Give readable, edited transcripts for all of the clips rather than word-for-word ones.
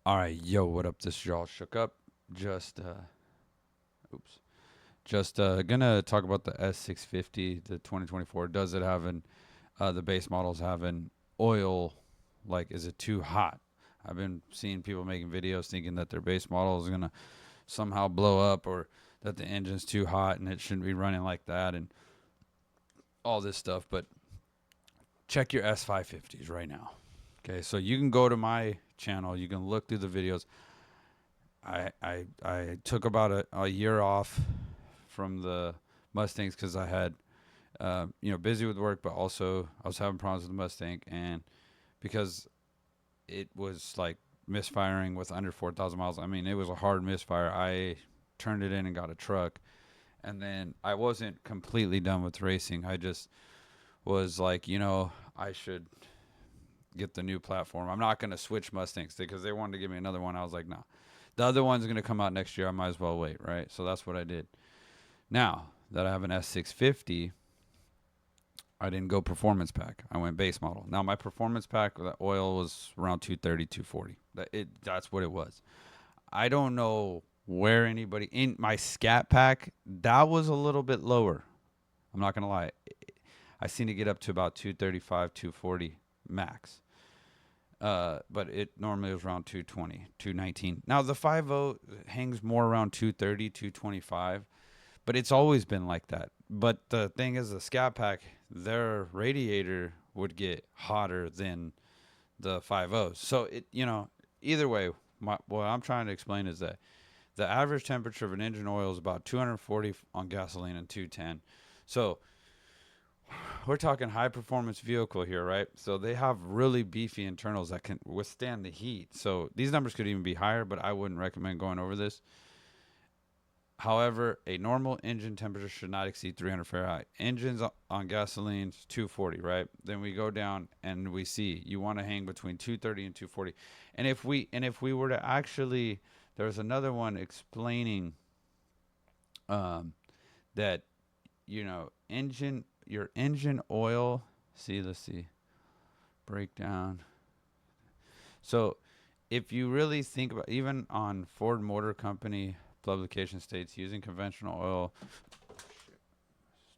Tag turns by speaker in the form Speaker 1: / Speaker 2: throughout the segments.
Speaker 1: All right, yo, what up? This is y'all shook up. Just oops. Just gonna talk about the S650, the 2024. Does it have an the base models have an oil? Like, is it too hot? I've been seeing people making videos thinking that their base model is gonna somehow blow up, or that the engine's too hot and it shouldn't be running like that, and all this stuff. But check your S550s right now. Okay, so you can go to my channel. You can look through the videos. I took about a year off from the Mustangs because I had busy with work, but also I was having problems with the Mustang, and because it was like misfiring with under 4,000 miles. I mean, it was a hard misfire. I turned it in and got a truck, and then I wasn't completely done with racing. I just was like, I should get the new platform. I'm not going to switch Mustangs because they wanted to give me another one. I was like, no. The other one's going to come out next year. I might as well wait, right? So that's what I did. Now that I have an S650, I didn't go performance pack. I went base model. Now my performance pack, the oil was around 230, 240. That's what it was. I don't know where anybody in my scat pack, that was a little bit lower. I'm not going to lie. I seen it get up to about 235, 240 max. But it normally was around 220, 219. Now the 5.0 hangs more around 230, 225, but it's always been like that. But the thing is, the Scat Pack, their radiator would get hotter than the 5.0s. So either way, what I'm trying to explain is that the average temperature of an engine oil is about 240 on gasoline and 210. So we're talking high performance vehicle here, right? So they have really beefy internals that can withstand the heat. So these numbers could even be higher, but I wouldn't recommend going over this. However, a normal engine temperature should not exceed 300 Fahrenheit. Engines on gasoline 240, right? Then we go down and we see you want to hang between 230 and 240. And if we were to actually, there's another one explaining that engine your engine oil. Let's see breakdown. So if you really think about, even on Ford Motor Company publication states, using conventional oil,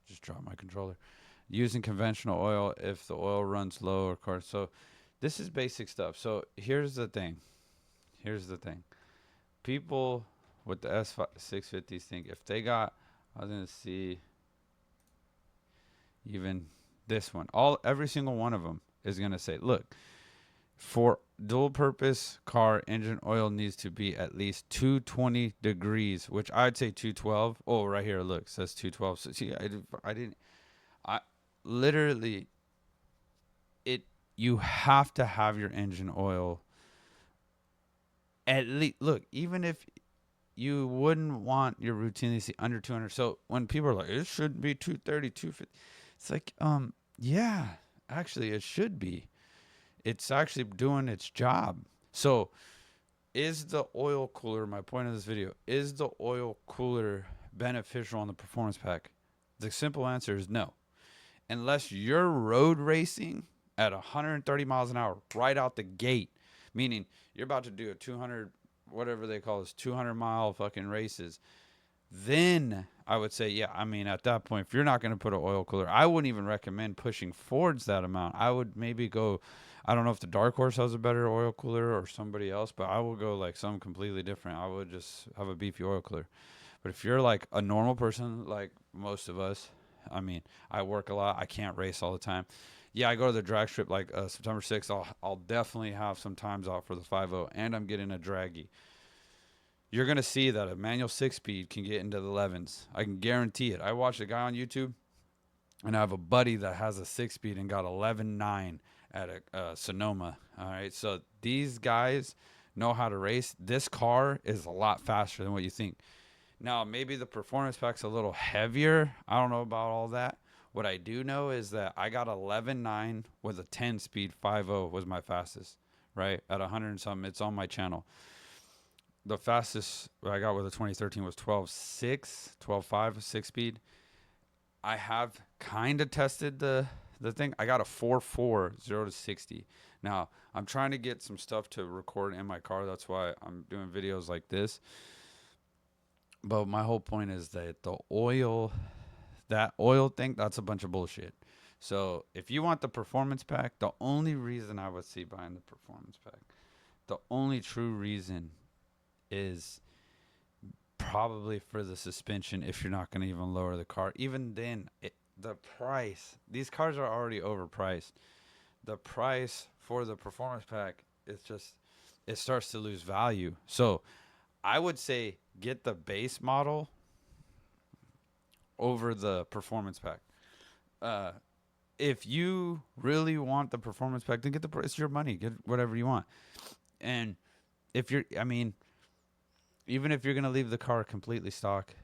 Speaker 1: just drop my controller, using conventional oil if the oil runs low, of course. So this is basic stuff. So here's the thing people with the S650s think if they got, I was going to see even this one, every single one of them is going to say, look, for dual purpose car, engine oil needs to be at least 220 degrees, which I'd say 212. Oh, right here, look, it says 212. So see, I didn't, I literally, it, you have to have your engine oil at least, look, even if you wouldn't want your routinely see under 200. So when people are like, it should be 230, 250, it's like, yeah, actually, it should be. It's actually doing its job. So is the oil cooler, my point of this video, is the oil cooler beneficial on the performance pack? The simple answer is no. Unless you're road racing at 130 miles an hour right out the gate, meaning you're about to do a 200, whatever they call this, 200-mile fucking races, then I would say, yeah, I mean, at that point, if you're not going to put an oil cooler, I wouldn't even recommend pushing Fords that amount. I would maybe go, I don't know if the Dark Horse has a better oil cooler or somebody else, but I will go like something completely different. I would just have a beefy oil cooler. But if you're like a normal person, like most of us, I mean, I work a lot. I can't race all the time. Yeah, I go to the drag strip like September 6th. I'll definitely have some times out for the 5.0, and I'm getting a draggy. You're going to see that a manual 6-speed can get into the 11s. I can guarantee it. I watched a guy on YouTube, and I have a buddy that has a 6-speed and got 11.9 at a Sonoma. All right, so these guys know how to race. This car is a lot faster than what you think. Now, maybe the performance pack's a little heavier. I don't know about all that. What I do know is that I got 11.9 with a 10-speed 5.0 was my fastest, right? At 100 and something. It's on my channel. The fastest I got with a 2013 was 12.6, 12.5, 6-speed. I have kind of tested the thing. I got a 4.4, 0 to 60. Now, I'm trying to get some stuff to record in my car. That's why I'm doing videos like this. But my whole point is that that oil thing, that's a bunch of bullshit. So if you want the performance pack, the only reason I would see buying the performance pack, the only true reason is probably for the suspension if you're not going to even lower the car. Even then, the price, these cars are already overpriced. The price for the performance pack, it's just, it starts to lose value. So I would say get the base model over the performance pack. Uh, if you really want the performance pack, then get it's your money. Get whatever you want. And if you're, I mean, even if you're gonna leave the car completely stock,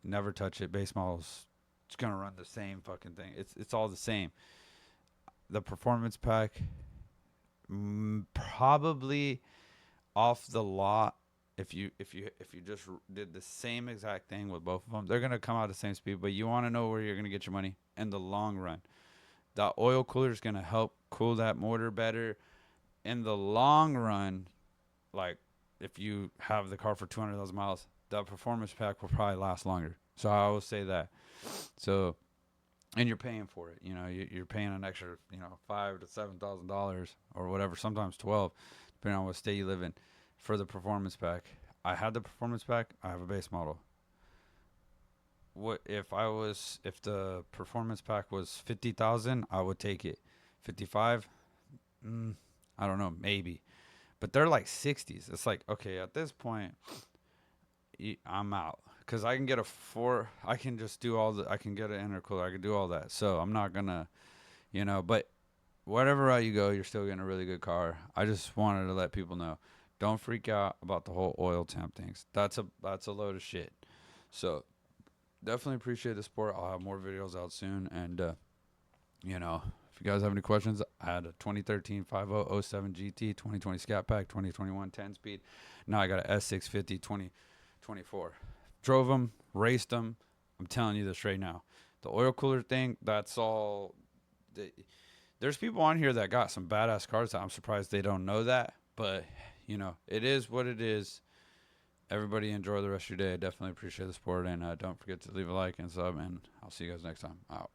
Speaker 1: never touch it. Base models, it's gonna run the same fucking thing. It's all the same. The performance pack, probably off the lot. If you just did the same exact thing with both of them, they're gonna come out the same speed. But you want to know where you're gonna get your money in the long run. The oil cooler is gonna help cool that motor better in the long run. Like if you have the car for 200,000 miles, the performance pack will probably last longer. So I always say that. So, and you're paying for it. You know, you're paying an extra, $5,000 to $7,000 or whatever. Sometimes 12, depending on what state you live in, for the performance pack. I had the performance pack. I have a base model. What if the performance pack was 50,000? I would take it. 55? I don't know, maybe. But they're like 60s. It's like, okay, at this point, I'm out because I can get I can just do I can get an intercooler. I can do all that. So I'm not gonna, but whatever route you go, you're still getting a really good car. I just wanted to let people know, don't freak out about the whole oil temp things. That's a load of shit. So definitely appreciate the support. I'll have more videos out soon, and if you guys have any questions, I had a 2013 5007 GT, 2020 Scat Pack, 2021 10 speed. Now I got a S650 2024. Drove them, raced them. I'm telling you this right now. The oil cooler thing, that's all. There's people on here that got some badass cars that I'm surprised they don't know that. But, it is what it is. Everybody enjoy the rest of your day. I definitely appreciate the support. And don't forget to leave a like and sub. And I'll see you guys next time. Out.